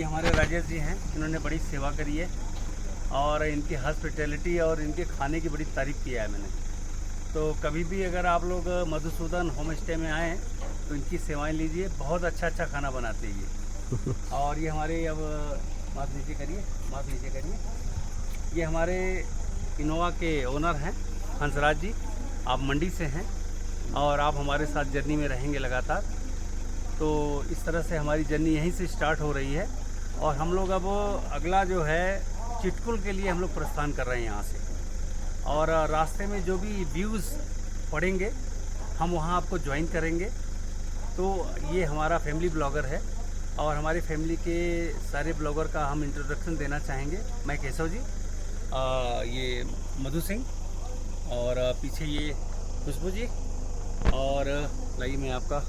ये हमारे राजेश जी हैं, इन्होंने बड़ी सेवा करी है और इनकी हॉस्पिटैलिटी और इनके खाने की बड़ी तारीफ़ किया है मैंने। तो कभी भी अगर आप लोग मधुसूदन होम स्टे में आएँ तो इनकी सेवाएं लीजिए, बहुत अच्छा खाना बनाते हैं ये। और ये हमारे अब माफ़ नीचे करिए, ये हमारे इनोवा के ओनर हैं हंसराज जी। आप मंडी से हैं और आप हमारे साथ जर्नी में रहेंगे लगातार। तो इस तरह से हमारी जर्नी यहीं से स्टार्ट हो रही है और हम लोग अब अगला जो है चिटकुल के लिए हम लोग प्रस्थान कर रहे हैं यहाँ से। और रास्ते में जो भी व्यूज़ पड़ेंगे हम वहाँ आपको ज्वाइन करेंगे। तो ये हमारा फैमिली ब्लॉगर है और हमारी फैमिली के सारे ब्लॉगर का हम इंट्रोडक्शन देना चाहेंगे। मैं केशव जी, ये मधु सिंह और पीछे ये खुशबू जी और लाइए मैं आपका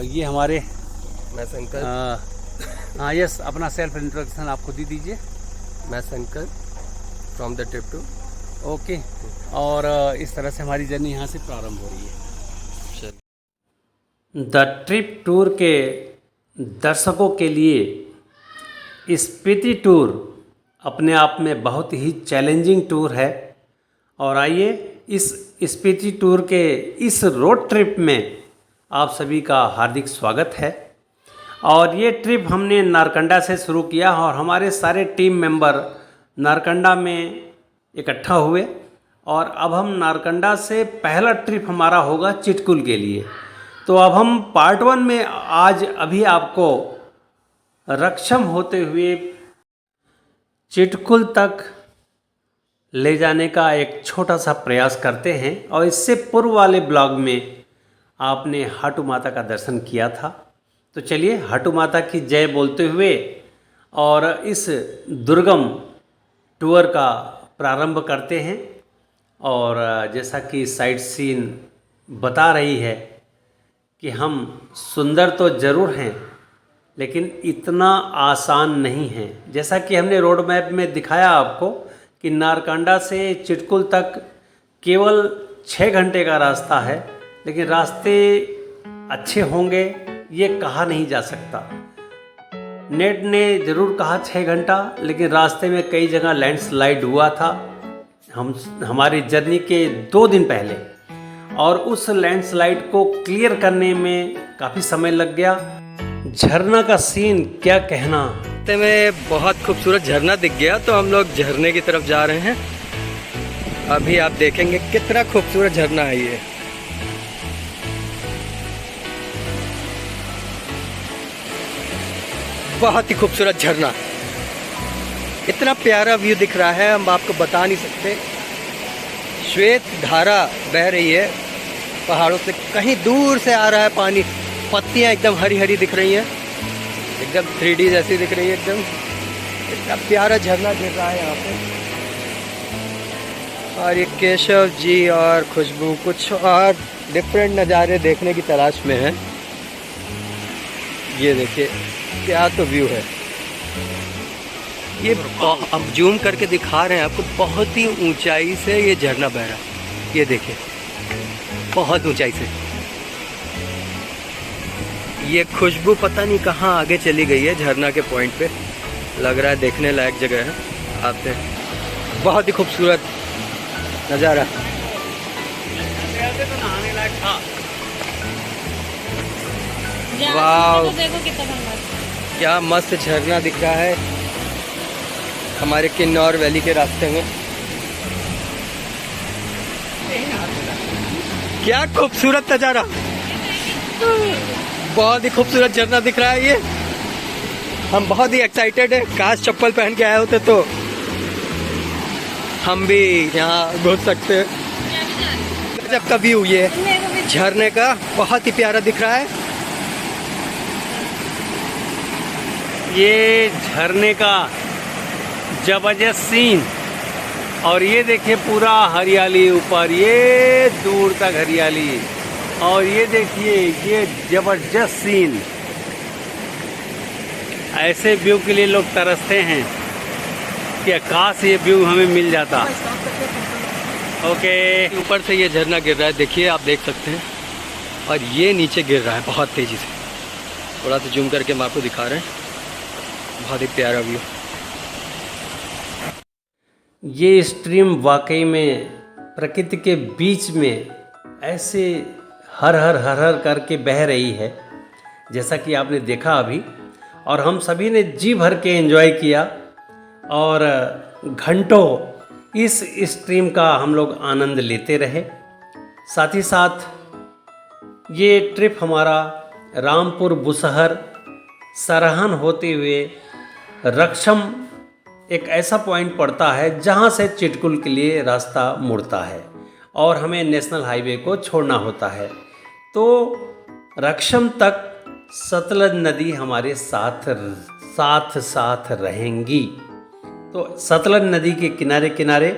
ये हमारे मैं शंकर। हाँ यस, अपना सेल्फ इंट्रोडक्शन आप खुद ही दीजिए। मैं Shankar from the trip two. Okay. और इस तरह से हमारी जर्नी यहाँ से प्रारंभ हो रही है। द ट्रिप टूर के दर्शकों के लिए स्पीति टूर अपने आप में बहुत ही चैलेंजिंग टूर है। और आइए इस स्पीति टूर के इस रोड ट्रिप में आप सभी का हार्दिक स्वागत है। और ये ट्रिप हमने नारकंडा से शुरू किया और हमारे सारे टीम मेंबर नारकंडा में इकट्ठा हुए और अब हम नारकंडा से पहला ट्रिप हमारा होगा चिटकुल के लिए। तो अब हम पार्ट 1 में आज अभी आपको रक्षम होते हुए चिटकुल तक ले जाने का एक छोटा सा प्रयास करते हैं। और इससे पूर्व वाले ब्लॉग में आपने हाटू माता का दर्शन किया था। तो चलिए हाटू माता की जय बोलते हुए और इस दुर्गम टूर का प्रारंभ करते हैं। और जैसा कि साइट सीन बता रही है कि हम सुंदर तो ज़रूर हैं लेकिन इतना आसान नहीं है। जैसा कि हमने रोड मैप में दिखाया आपको कि नारकंडा से चिटकुल तक केवल 6 घंटे का रास्ता है, लेकिन रास्ते अच्छे होंगे ये कहा नहीं जा सकता। नेट ने ज़रूर कहा 6 घंटा, लेकिन रास्ते में कई जगह लैंडस्लाइड हुआ था हमारी जर्नी के 2 दिन पहले, और उस लैंडस्लाइड को क्लियर करने में काफ़ी समय लग गया। झरना का सीन क्या कहना। रास्ते में बहुत खूबसूरत झरना दिख गया तो हम लोग झरने की तरफ जा रहे हैं। अभी आप देखेंगे कितना खूबसूरत झरना है ये। बहुत ही खूबसूरत झरना, इतना प्यारा व्यू दिख रहा है हम आपको बता नहीं सकते। श्वेत धारा बह रही है पहाड़ों से, कहीं दूर से आ रहा है पानी। पत्तियां एकदम हरी हरी दिख रही हैं, एकदम 3D जैसी दिख रही है एकदम। इतना प्यारा झरना गिर रहा है यहाँ पे। और ये केशव जी और खुशबू कुछ और डिफरेंट नज़ारे देखने की तलाश में है। ये देखिए क्या तो व्यू है ये। अब जूम करके दिखा रहे हैं आपको, बहुत ही ऊंचाई से ये झरना बह रहा है। ये देखिए बहुत ऊंचाई से। ये खुशबू पता नहीं कहाँ आगे चली गई है झरना के पॉइंट पे। लग रहा है देखने लायक जगह है, आते हैं। बहुत ही खूबसूरत नज़ारा। तो नहाने लायक था। वाह देखो कितना क्या मस्त झरना दिख रहा है हमारे किन्नौर वैली के रास्ते में। क्या खूबसूरत नज़ारा, बहुत ही खूबसूरत झरना दिख रहा है ये। हम बहुत ही एक्साइटेड है। काश चप्पल पहन के आए होते तो हम भी यहाँ घुस सकते हैं। जब का व्यू ये झरने का बहुत ही प्यारा दिख रहा है। ये झरने का जबरदस्त सीन। और ये देखिए पूरा हरियाली ऊपर, ये दूर तक हरियाली। और ये देखिए ये जबरदस्त सीन। ऐसे व्यू के लिए लोग तरसते हैं कि काश ये व्यू हमें मिल जाता। ओके, ऊपर से ये झरना गिर रहा है, देखिए आप देख सकते हैं। और ये नीचे गिर रहा है बहुत तेज़ी से। थोड़ा सा जूम करके हम आपको दिखा रहे हैं। बहुत ही प्यारा व्यू। ये स्ट्रीम वाकई में प्रकृति के बीच में ऐसे हर हर हर हर करके बह रही है, जैसा कि आपने देखा अभी, और हम सभी ने जी भर के एंजॉय किया और घंटों इस स्ट्रीम का हम लोग आनंद लेते रहे। साथ ही साथ ये ट्रिप हमारा रामपुर बुसहर सरहन होते हुए रक्षम एक ऐसा पॉइंट पड़ता है जहाँ से चिटकुल के लिए रास्ता मुड़ता है और हमें नेशनल हाईवे को छोड़ना होता है। तो रक्षम तक सतलज नदी हमारे साथ रहेंगी। तो सतलज नदी के किनारे किनारे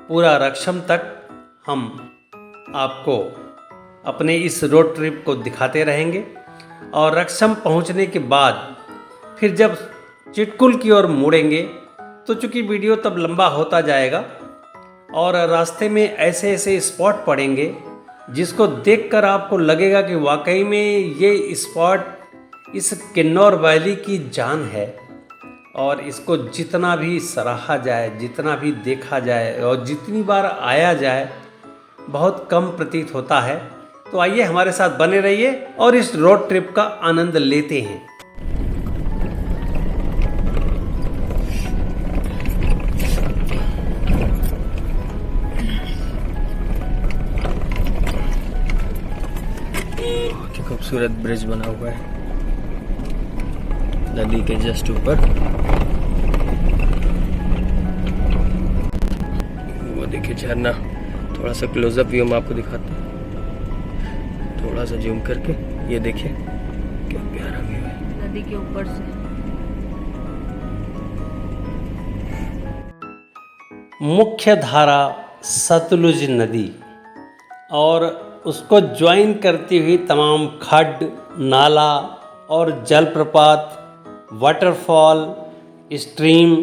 पूरा रक्षम तक हम आपको अपने इस रोड ट्रिप को दिखाते रहेंगे और रक्षम पहुंचने के बाद फिर जब चिटकुल की ओर मुड़ेंगे तो चूँकि वीडियो तब लंबा होता जाएगा और रास्ते में ऐसे ऐसे स्पॉट पड़ेंगे जिसको देखकर आपको लगेगा कि वाकई में ये स्पॉट इस किन्नौर वैली की जान है और इसको जितना भी सराहा जाए, जितना भी देखा जाए और जितनी बार आया जाए बहुत कम प्रतीत होता है। तो आइए हमारे साथ बने रहिए और इस रोड ट्रिप का आनंद लेते हैं। खूबसूरत ब्रिज बना हुआ है नदी के जस्ट ऊपर। वो देखिए झरना, थोड़ा सा क्लोजअप व्यू मैं आपको दिखाता हूँ, थोड़ा सा जूम करके। ये देखिए क्या प्यारा व्यू है नदी के ऊपर से। मुख्य धारा सतलुज नदी और उसको ज्वाइन करती हुई तमाम खड्ड, नाला और जलप्रपात, वाटरफॉल, स्ट्रीम,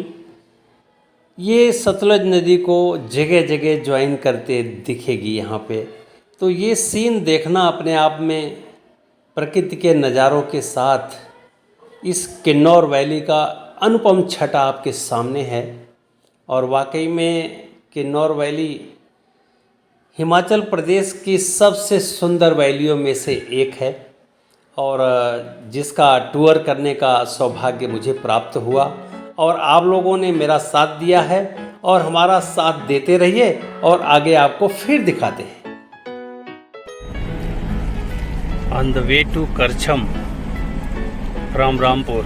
ये सतलज नदी को जगह जगह ज्वाइन करते दिखेगी यहाँ पे। तो ये सीन देखना अपने आप में प्रकृति के नज़ारों के साथ इस किन्नौर वैली का अनुपम छटा आपके सामने है। और वाकई में किन्नौर वैली हिमाचल प्रदेश की सबसे सुंदर वैलियों में से एक है और जिसका टूर करने का सौभाग्य मुझे प्राप्त हुआ और आप लोगों ने मेरा साथ दिया है और हमारा साथ देते रहिए और आगे आपको फिर दिखाते हैं। On the way to Karcham from Rampur.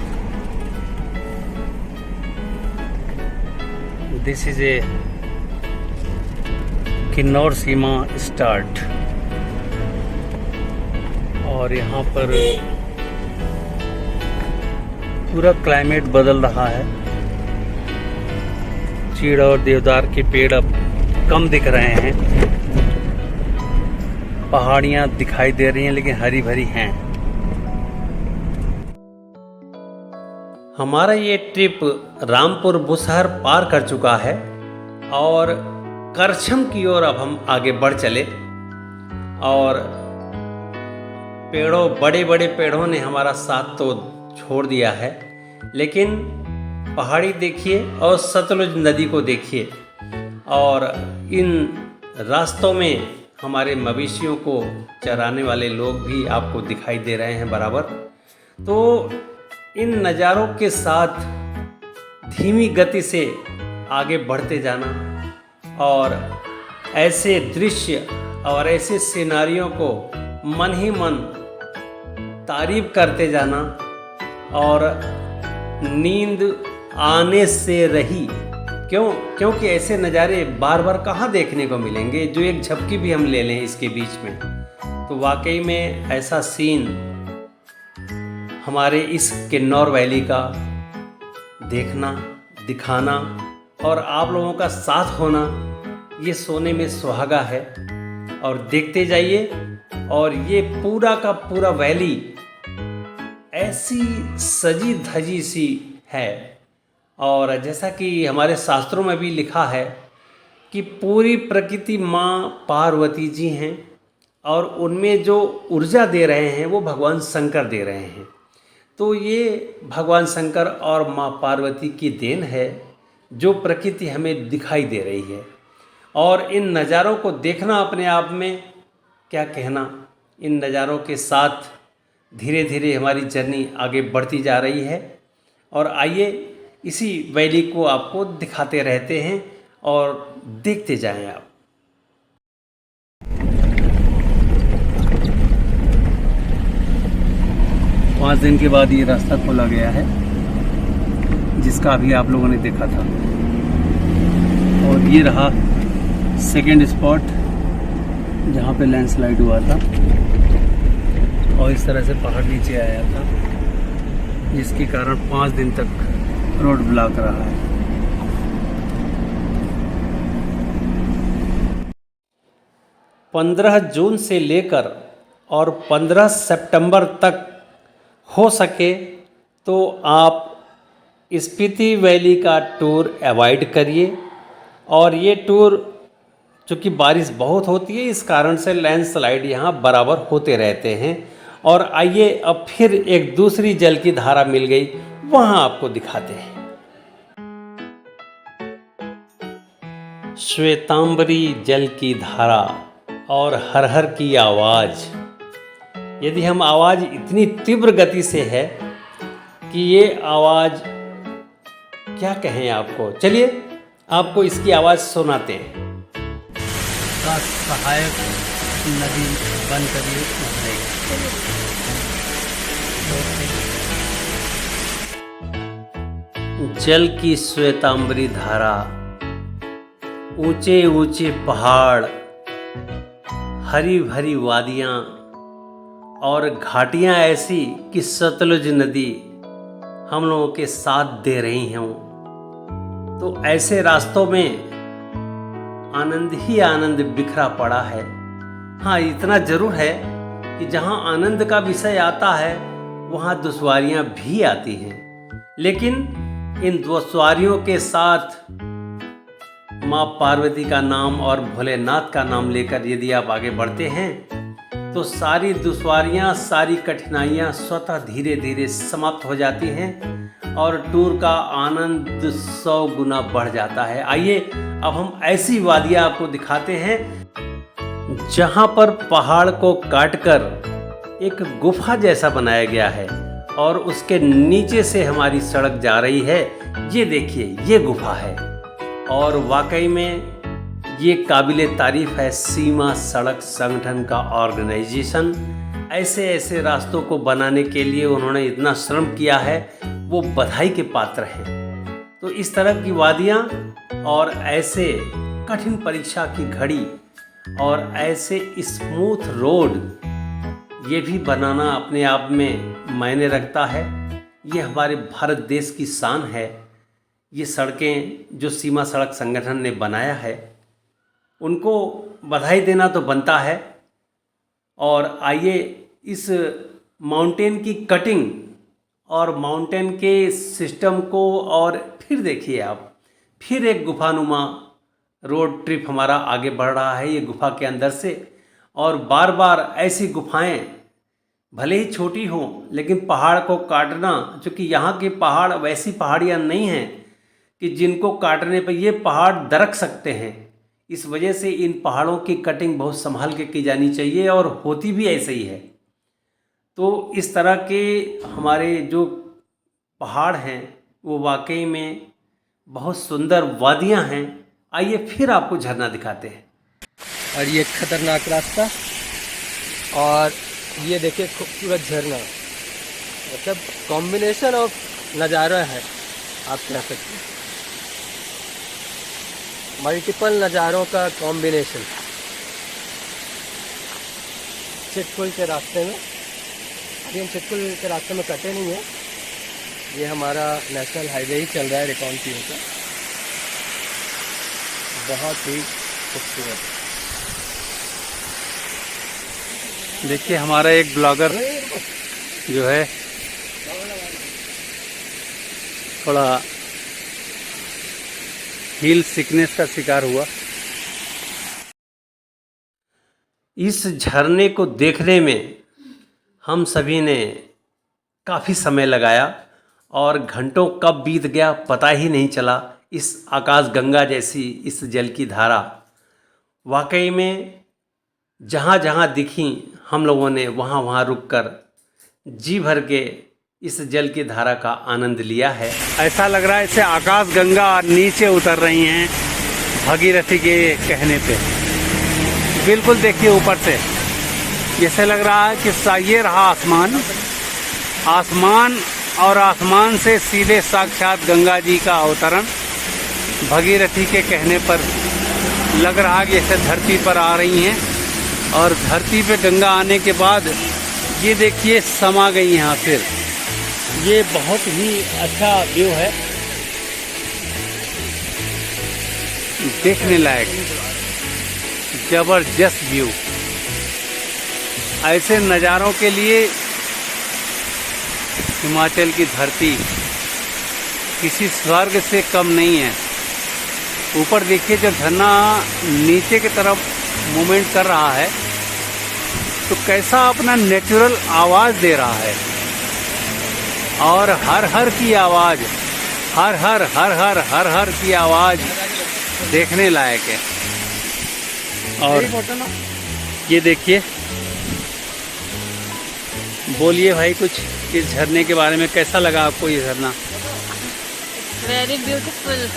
This is a Kinnaur Seema start और यहाँ पर पूरा क्लाइमेट बदल रहा है। चीड़ और देवदार के पेड़ अब कम दिख रहे हैं, पहाड़ियाँ दिखाई दे रही हैं लेकिन हरी भरी हैं। हमारा ये ट्रिप रामपुर बुसहर पार कर चुका है और करछम की ओर अब हम आगे बढ़ चले और पेड़ों, बड़े बड़े पेड़ों ने हमारा साथ तो छोड़ दिया है, लेकिन पहाड़ी देखिए और सतलुज नदी को देखिए और इन रास्तों में हमारे मवेशियों को चराने वाले लोग भी आपको दिखाई दे रहे हैं बराबर। तो इन नज़ारों के साथ धीमी गति से आगे बढ़ते जाना और ऐसे दृश्य और ऐसे सिनारियों को मन ही मन तारीफ करते जाना और नींद आने से रही। क्योंकि ऐसे नज़ारे बार बार कहाँ देखने को मिलेंगे जो एक झपकी भी हम ले लें इसके बीच में। तो वाकई में ऐसा सीन हमारे इस किन्नौर वैली का देखना, दिखाना और आप लोगों का साथ होना ये सोने में सुहागा है। और देखते जाइए और ये पूरा का पूरा वैली ऐसी सजी धजी सी है और जैसा कि हमारे शास्त्रों में भी लिखा है कि पूरी प्रकृति माँ पार्वती जी हैं और उनमें जो ऊर्जा दे रहे हैं वो भगवान शंकर दे रहे हैं। तो ये भगवान शंकर और माँ पार्वती की देन है जो प्रकृति हमें दिखाई दे रही है। और इन नज़ारों को देखना अपने आप में क्या कहना, इन नज़ारों के साथ धीरे धीरे हमारी जर्नी आगे बढ़ती जा रही है। और आइए इसी वैली को आपको दिखाते रहते हैं और देखते जाएं आप। 5 दिन के बाद ये रास्ता खोला गया है जिसका अभी आप लोगों ने देखा था। और ये रहा सेकेंड स्पॉट जहाँ पे लैंडस्लाइड हुआ था और इस तरह से पहाड़ नीचे आया था, जिसके कारण 5 दिन तक रोड ब्लॉक रहा है। पंद्रह जून से लेकर और 15 सितंबर तक हो सके तो आप स्पीति वैली का टूर अवॉइड करिए। और ये टूर चूँकि बारिश बहुत होती है इस कारण से लैंडस्लाइड यहाँ बराबर होते रहते हैं। और आइए अब फिर एक दूसरी जल की धारा मिल गई, वहाँ आपको दिखाते हैं। श्वेतांबरी जल की धारा और हर हर की आवाज़। यदि हम आवाज़ इतनी तीव्र गति से है कि ये आवाज़ क्या कहें आपको, चलिए आपको इसकी आवाज़ सुनाते हैं। का सहायक नदी बन कर ये उभरेगी। जल की श्वेतांबरी धारा, ऊंचे ऊंचे पहाड़, हरी भरी वादियाँ और घाटियाँ ऐसी कि सतलुज नदी हम लोगों के साथ दे रही हैं। तो ऐसे रास्तों में आनंद ही आनंद बिखरा पड़ा है। हाँ, इतना जरूर है कि जहाँ आनंद का विषय आता है वहाँ दुश्वारियाँ भी आती हैं, लेकिन इन दुश्वारियों के साथ माँ पार्वती का नाम और भोलेनाथ का नाम लेकर यदि आप आगे बढ़ते हैं तो सारी दुश्वारियाँ, सारी कठिनाइयाँ स्वतः धीरे धीरे समाप्त हो जाती हैं और टूर का आनंद 100 गुना बढ़ जाता है। आइए अब हम ऐसी वादियाँ आपको दिखाते हैं जहाँ पर पहाड़ को काटकर एक गुफा जैसा बनाया गया है और उसके नीचे से हमारी सड़क जा रही है। ये देखिए, ये गुफा है और वाकई में ये काबिले तारीफ है सीमा सड़क संगठन का ऑर्गेनाइजेशन। ऐसे ऐसे रास्तों को बनाने के लिए उन्होंने इतना श्रम किया है, वो बधाई के पात्र हैं। तो इस तरह की वादियाँ और ऐसे कठिन परीक्षा की घड़ी और ऐसे स्मूथ रोड, ये भी बनाना अपने आप में मायने रखता है। ये हमारे भारत देश की शान है। ये सड़कें जो सीमा सड़क संगठन ने बनाया है उनको बधाई देना तो बनता है। और आइए इस माउंटेन की कटिंग और माउंटेन के सिस्टम को और फिर देखिए आप, फिर एक गुफानुमा रोड ट्रिप हमारा आगे बढ़ रहा है ये गुफा के अंदर से। और बार बार ऐसी गुफाएं भले ही छोटी हों लेकिन पहाड़ को काटना, चूँकि यहाँ के पहाड़ वैसी पहाड़ियाँ नहीं हैं कि जिनको काटने पर ये पहाड़ दरक सकते हैं। इस वजह से इन पहाड़ों की कटिंग बहुत संभाल के की जानी चाहिए और होती भी ऐसे ही है। तो इस तरह के हमारे जो पहाड़ हैं वो वाकई में बहुत सुंदर वादियाँ हैं। आइए फिर आपको झरना दिखाते हैं। और ये खतरनाक रास्ता और ये देखिए खूबसूरत झरना, मतलब कॉम्बिनेशन ऑफ नज़ारा है आप कह सकते हैं, मल्टीपल नज़ारों का कॉम्बिनेशन। चिटकुल के रास्ते में, अभी हम चिटकुल के रास्ते में कटे नहीं हैं, ये हमारा नेशनल हाईवे ही चल रहा है रिकांगपिओ का। बहुत ही खूबसूरत। देखिए हमारा एक ब्लॉगर जो है थोड़ा हील सिकनेस का शिकार हुआ। इस झरने को देखने में हम सभी ने काफ़ी समय लगाया और घंटों कब बीत गया पता ही नहीं चला। इस आकाश गंगा जैसी इस जल की धारा वाकई में जहाँ जहाँ दिखी हम लोगों ने वहाँ वहाँ रुककर जी भर के इस जल की धारा का आनंद लिया है। ऐसा लग रहा है जैसे आकाश गंगा नीचे उतर रही हैं भागीरथी के कहने पे। बिल्कुल देखिए ऊपर से जैसे लग रहा है कि ये रहा आसमान, आसमान और आसमान से सीधे साक्षात गंगा जी का अवतरण भागीरथी के कहने पर लग रहा है कि जैसे धरती पर आ रही हैं। और धरती पे गंगा आने के बाद ये देखिए समा गई यहाँ फिर। ये बहुत ही अच्छा व्यू है, देखने लायक जबरदस्त व्यू। ऐसे नज़ारों के लिए हिमाचल की धरती किसी स्वर्ग से कम नहीं है। ऊपर देखिए जब झरना नीचे की तरफ मूवमेंट कर रहा है तो कैसा अपना नेचुरल आवाज़ दे रहा है। और हर हर की आवाज़, हर हर हर हर हर हर की आवाज़ देखने लायक है। और ये देखिए, बोलिए भाई कुछ इस झरने के बारे में, कैसा लगा आपको ये झरना? Very beautiful.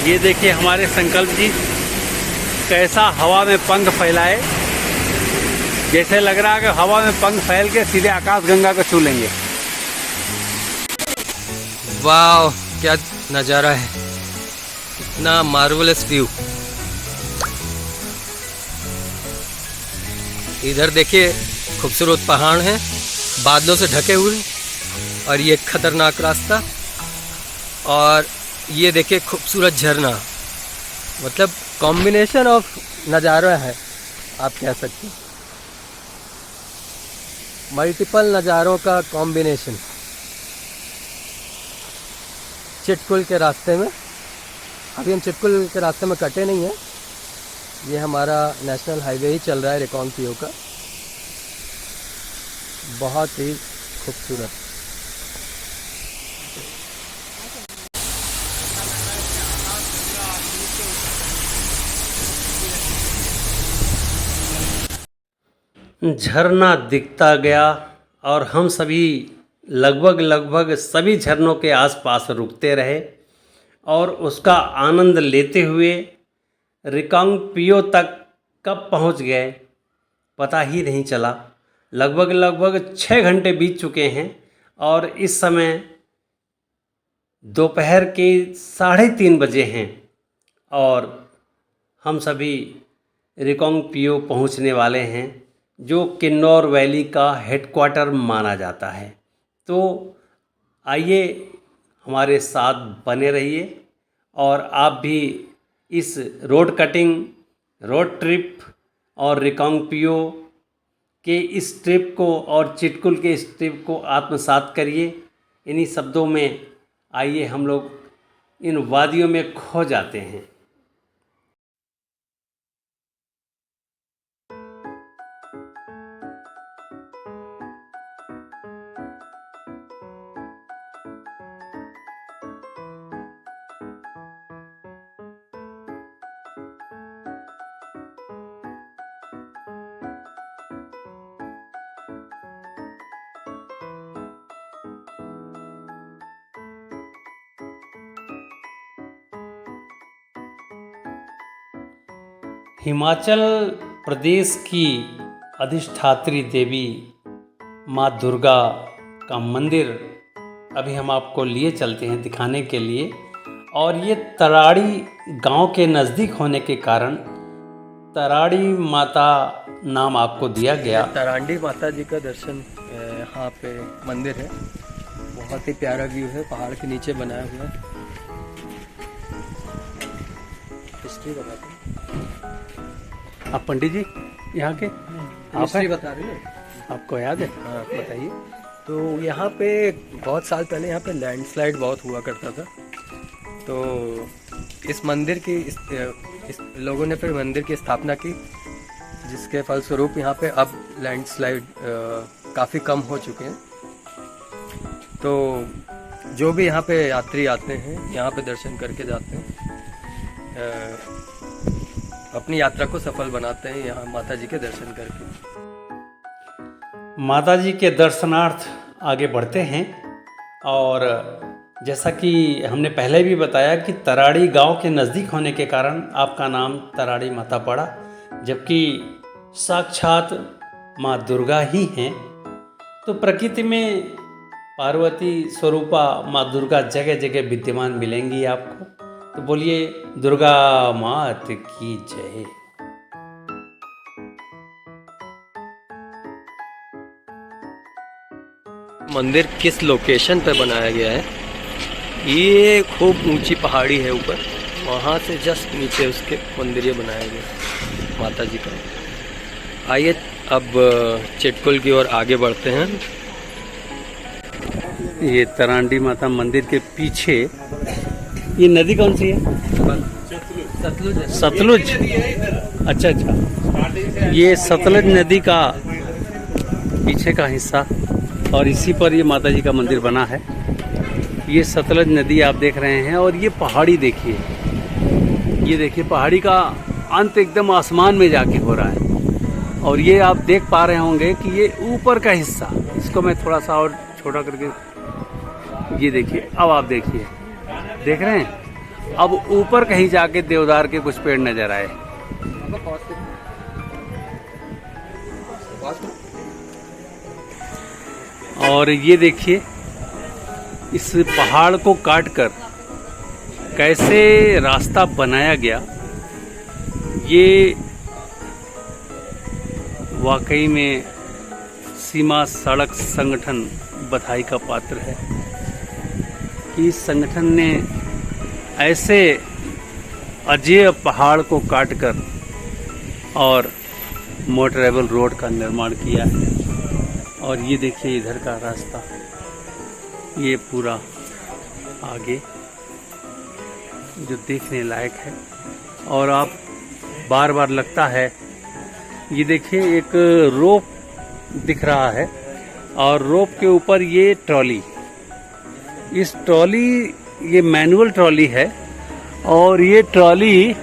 ये देखिए हमारे संकल्प जी कैसा हवा में पंख फैलाए, जैसे लग रहा है कि हवा में पंख फैल के सीधे आकाश गंगा को छू लेंगे। वाह क्या नज़ारा है, इतना मार्वलस व्यू। इधर देखिए खूबसूरत पहाड़ हैं बादलों से ढके हुए, और ये खतरनाक रास्ता, और ये देखिए खूबसूरत झरना। मतलब कॉम्बिनेशन ऑफ नज़ारा है, आप कह सकते हैं मल्टीपल नज़ारों का कॉम्बिनेशन। चिटकुल के रास्ते में, अभी हम चिटकुल के रास्ते में कटे नहीं हैं, ये हमारा नेशनल हाईवे ही चल रहा है रिकांगपिओ का। बहुत ही खूबसूरत। झरना दिखता गया और हम सभी लगभग सभी झरनों के आसपास रुकते रहे और उसका आनंद लेते हुए रिकांगपिओ तक कब पहुंच गए पता ही नहीं चला। लगभग 6 घंटे बीत चुके हैं और इस समय दोपहर के 3:30 बजे हैं और हम सभी रिकांगपिओ पहुंचने वाले हैं, जो किन्नौर वैली का हेडक्वार्टर माना जाता है। तो आइए हमारे साथ बने रहिए और आप भी इस रोड कटिंग, रोड ट्रिप और रिकांगपिओ के इस ट्रिप को और चिटकुल के इस ट्रिप को आत्मसात करिए। इन्हीं शब्दों में आइए हम लोग इन वादियों में खो जाते हैं। हिमाचल प्रदेश की अधिष्ठात्री देवी माँ दुर्गा का मंदिर अभी हम आपको लिए चलते हैं दिखाने के लिए। और ये तराड़ी गांव के नज़दीक होने के कारण तराड़ी माता नाम आपको दिया गया। तरांडी माता जी का दर्शन यहाँ पे मंदिर है, बहुत ही प्यारा व्यू है, पहाड़ के नीचे बनाया हुआ है। हिस्ट्री बताते हैं आप पंडित जी यहाँ के? आप हिस्ट्री बता रहे हैं, आपको याद है? हाँ बताइए। तो यहाँ पे बहुत साल पहले यहाँ पे लैंडस्लाइड बहुत हुआ करता था, तो इस मंदिर की इस लोगों ने फिर मंदिर की स्थापना की, जिसके फलस्वरूप यहाँ पे अब लैंडस्लाइड काफ़ी कम हो चुके हैं। तो जो भी यहाँ पे यात्री आते हैं, यहाँ पे दर्शन करके जाते हैं, अपनी यात्रा को सफल बनाते हैं यहाँ माता जी के दर्शन करके। माता जी के दर्शनार्थ आगे बढ़ते हैं। और जैसा कि हमने पहले भी बताया कि तराड़ी गांव के नज़दीक होने के कारण आपका नाम तराड़ी माता पड़ा, जबकि साक्षात माँ दुर्गा ही हैं। तो प्रकृति में पार्वती स्वरूपा माँ दुर्गा जगह जगह विद्यमान मिलेंगी आपको। तो बोलिए दुर्गा मात की जय। मंदिर किस लोकेशन पर बनाया गया है, ये खूब ऊंची पहाड़ी है ऊपर, वहाँ से जस्ट नीचे उसके मंदिर ये बनाया गया माता जी का। आइए अब चिटकुल की ओर आगे बढ़ते हैं। ये तरांडी माता मंदिर के पीछे ये नदी कौन सी है? सतलुज। अच्छा अच्छा, ये सतलुज नदी का पीछे का हिस्सा, और इसी पर ये माता जी का मंदिर बना है। ये सतलुज नदी आप देख रहे हैं, और ये पहाड़ी देखिए, ये देखिए पहाड़ी का अंत एकदम आसमान में जाके हो रहा है। और ये आप देख पा रहे होंगे कि ये ऊपर का हिस्सा, इसको मैं थोड़ा सा और छोटा करके, ये देखिए, अब आप देखिए, देख रहे हैं, अब ऊपर कहीं जाके देवदार के कुछ पेड़ नजर आए। और ये देखिए इस पहाड़ को काटकर कैसे रास्ता बनाया गया, ये वाकई में सीमा सड़क संगठन बधाई का पात्र है कि इस संगठन ने ऐसे अजेय पहाड़ को काटकर और मोटरेबल रोड का निर्माण किया है। और ये देखिए इधर का रास्ता, ये पूरा आगे जो देखने लायक है। और आप बार बार लगता है, ये देखिए एक रोप दिख रहा है, और रोप के ऊपर ये ट्रॉली, इस ट्रॉली, ये मैनुअल ट्रॉली है। और ये ट्रॉली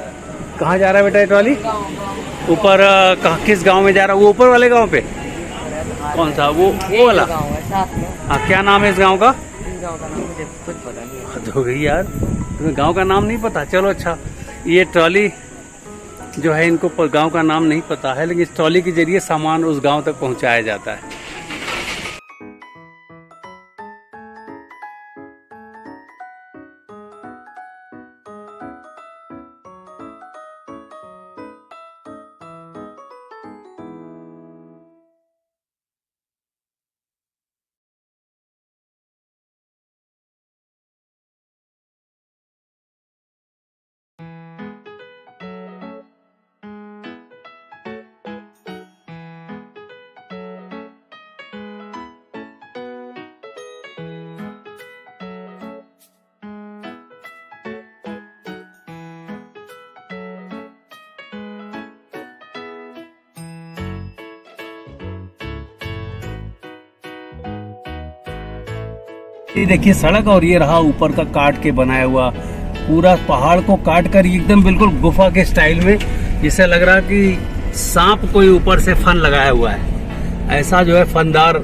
कहाँ जा रहा है बेटा? ये ट्रॉली ऊपर कहाँ, किस गांव में जा रहा है? वो ऊपर वाले गांव पे, कौन सा? वो वाला। हाँ, क्या नाम है इस गांव का? इस गांव का नाम मुझे कुछ पता नहीं है। हद हो गई यार, तुम्हें गांव का नाम नहीं पता? चलो अच्छा, ये ट्रॉली जो है, इनको गांव का नाम नहीं पता है, लेकिन इस ट्रॉली के जरिए सामान उस गांव तक पहुंचाया जाता है। ये देखिए सड़क, और ये रहा ऊपर का काट के बनाया हुआ, पूरा पहाड़ को काट कर एकदम बिल्कुल गुफा के स्टाइल में, जिससे लग रहा कि सांप कोई ऊपर से फन लगाया हुआ है, ऐसा जो है फनदार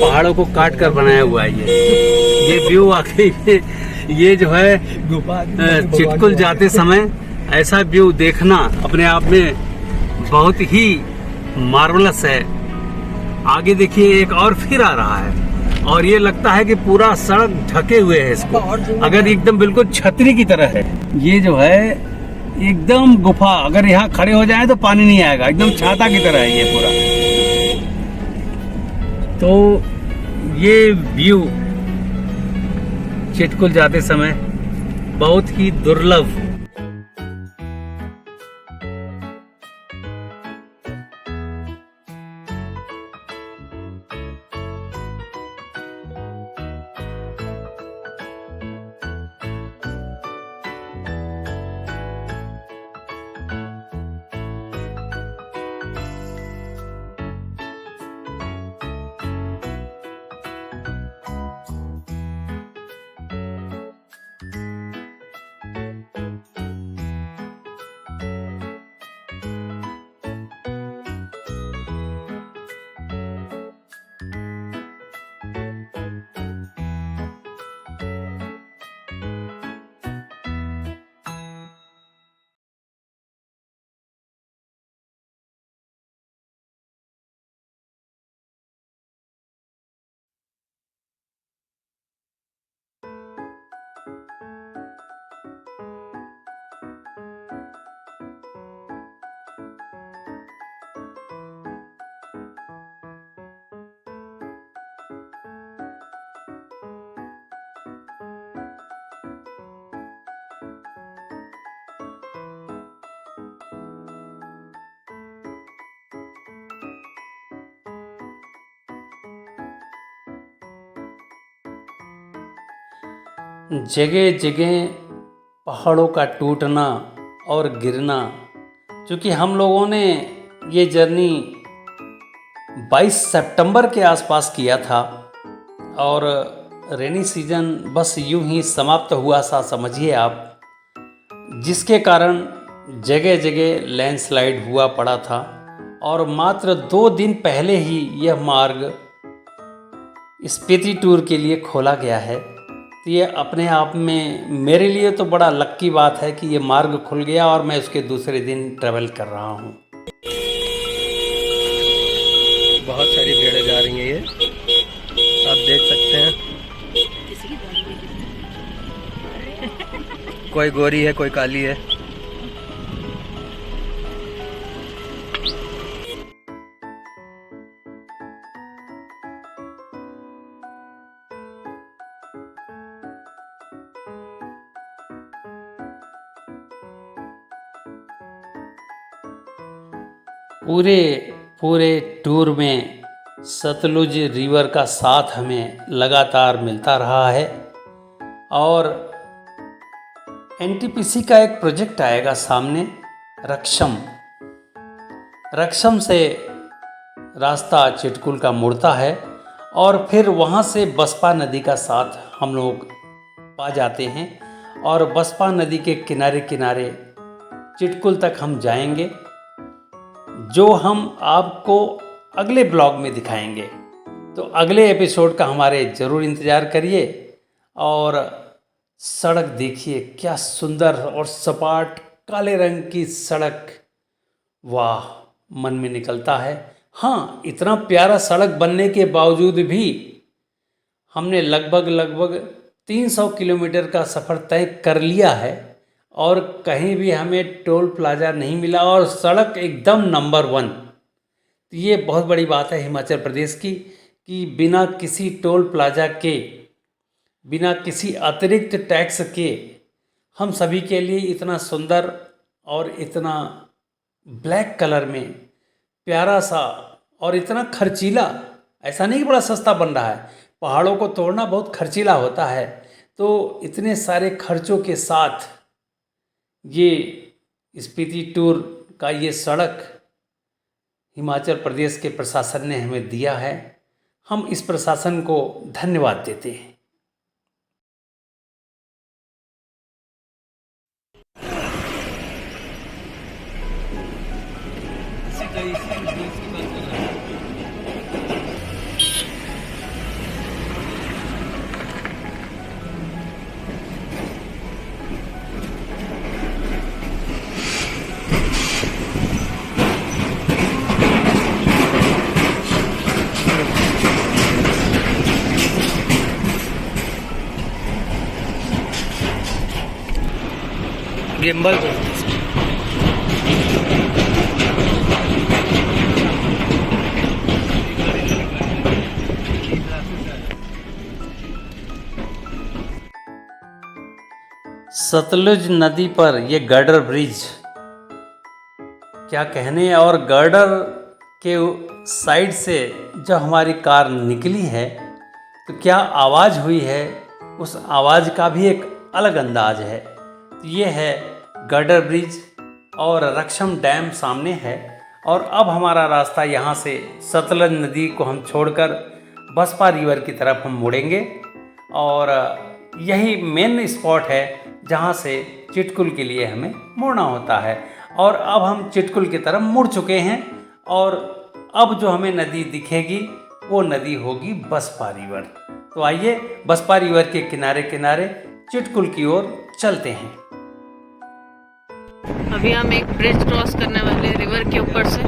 पहाड़ों को काट कर बनाया हुआ है। ये व्यू आखिर ये जो है चिटकुल जाते समय ऐसा व्यू देखना अपने आप में बहुत ही मार्वलस है। आगे देखिए एक और फिर आ रहा है, और ये लगता है कि पूरा सड़क ढके हुए है इसको, अगर एकदम बिल्कुल छतरी की तरह है। ये जो है एकदम गुफा, अगर यहाँ खड़े हो जाए तो पानी नहीं आएगा, एकदम छाता की तरह है ये पूरा। तो ये व्यू चिटकुल जाते समय बहुत ही दुर्लभ जगह जगह पहाड़ों का टूटना और गिरना, क्योंकि हम लोगों ने ये जर्नी 22 सितंबर के आसपास किया था और रेनी सीजन बस यूं ही समाप्त हुआ सा समझिए आप, जिसके कारण जगह जगह लैंडस्लाइड हुआ पड़ा था। और मात्र 2 दिन पहले ही यह मार्ग स्पीति टूर के लिए खोला गया है। तो ये अपने आप में मेरे लिए तो बड़ा लक्की बात है कि ये मार्ग खुल गया और मैं उसके दूसरे दिन ट्रैवल कर रहा हूँ। बहुत सारी भीड़ें जा रही हैं, ये आप देख सकते हैं। कोई गोरी है, कोई काली है। पूरे टूर में सतलुज रिवर का साथ हमें लगातार मिलता रहा है। और एनटीपीसी का एक प्रोजेक्ट आएगा सामने, रक्षम से रास्ता चिटकुल का मुड़ता है और फिर वहाँ से बसपा नदी का साथ हम लोग पा जाते हैं और बसपा नदी के किनारे किनारे चिटकुल तक हम जाएंगे, जो हम आपको अगले ब्लॉग में दिखाएंगे। तो अगले एपिसोड का हमारे ज़रूर इंतज़ार करिए। और सड़क देखिए क्या सुंदर और सपाट काले रंग की सड़क, वाह, मन में निकलता है। हाँ, इतना प्यारा सड़क बनने के बावजूद भी हमने लगभग 300 किलोमीटर का सफ़र तय कर लिया है और कहीं भी हमें टोल प्लाजा नहीं मिला और सड़क एकदम नंबर 1। तो ये बहुत बड़ी बात है हिमाचल प्रदेश की कि बिना किसी टोल प्लाजा के, बिना किसी अतिरिक्त टैक्स के हम सभी के लिए इतना सुंदर और इतना ब्लैक कलर में प्यारा सा और इतना खर्चीला, ऐसा नहीं कि बड़ा सस्ता बन रहा है, पहाड़ों को तोड़ना बहुत खर्चीला होता है। तो इतने सारे खर्चों के साथ ये स्पीति टूर का ये सड़क हिमाचल प्रदेश के प्रशासन ने हमें दिया है। हम इस प्रशासन को धन्यवाद देते हैं। गिम्बल सतलुज नदी पर ये गर्डर ब्रिज, क्या कहने। और गर्डर के साइड से जब हमारी कार निकली है तो क्या आवाज़ हुई है, उस आवाज़ का भी एक अलग अंदाज है। तो ये है गर्डर ब्रिज और रक्षम डैम सामने है। और अब हमारा रास्ता यहाँ से सतलुज नदी को हम छोड़कर बसपा रिवर की तरफ हम मुड़ेंगे और यही मेन स्पॉट है जहाँ से चिटकुल के लिए हमें मुड़ना होता है। और अब हम चिटकुल की तरफ मुड़ चुके हैं और अब जो हमें नदी दिखेगी वो नदी होगी बसपा रिवर। तो आइए बसपा रिवर के किनारे किनारे चिटकुल की ओर चलते हैं। अभी हम एक ब्रिज क्रॉस करने वाले हैं रिवर के ऊपर से।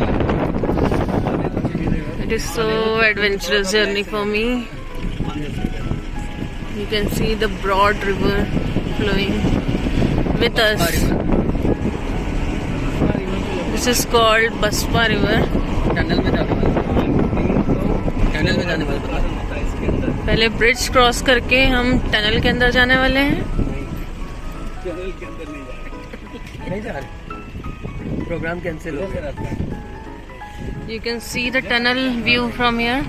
It is so adventurous journey for me. You can see the broad river flowing with us. This is called Baspa river. Tunnel में जाने वाले पहले ब्रिज क्रॉस करके हम टनल के अंदर जाने वाले हैं। नहीं जा रहे, प्रोग्राम कैंसिल हो गया। You can see the tunnel view from here.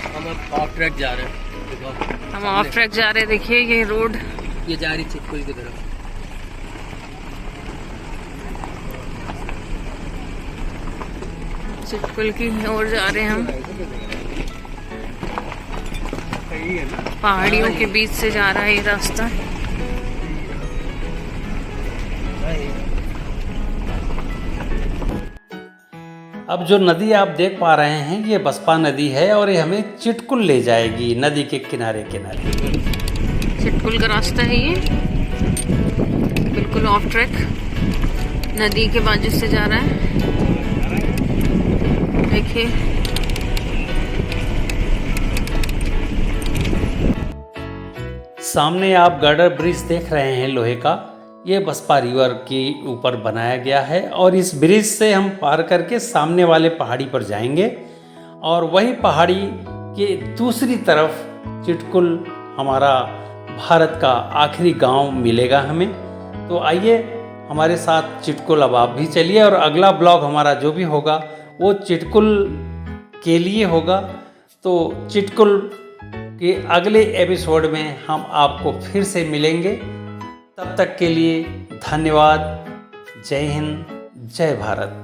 हम हम अब ऑफ ट्रैक जा रहे हैं। देखो हम ऑफ ट्रैक जा रहे हैं, देखिए ये रोड, ये जा रही चिटकुल की तरफ। चिटकुल की ओर जा रहे हैं हम। सही है ना। पहाड़ियों के बीच से जा रहा है ये रास्ता। अब जो नदी आप देख पा रहे हैं ये बसपा नदी है और ये हमें चिटकुल ले जाएगी नदी के किनारे किनारे। चिटकुल का रास्ता है ये, बिल्कुल ऑफ ट्रैक, नदी के बाजू से जा रहा है। देखिए सामने आप गर्डर ब्रिज देख रहे हैं लोहे का, ये बसपा रिवर के ऊपर बनाया गया है और इस ब्रिज से हम पार करके सामने वाले पहाड़ी पर जाएंगे और वही पहाड़ी के दूसरी तरफ चिटकुल हमारा भारत का आखिरी गांव मिलेगा हमें। तो आइए हमारे साथ चिटकुल, अब आप भी चलिए और अगला ब्लॉग हमारा जो भी होगा वो चिटकुल के लिए होगा। तो चिटकुल के अगले एपिसोड में हम आपको फिर से मिलेंगे। तब तक के लिए धन्यवाद। जय हिंद, जय भारत।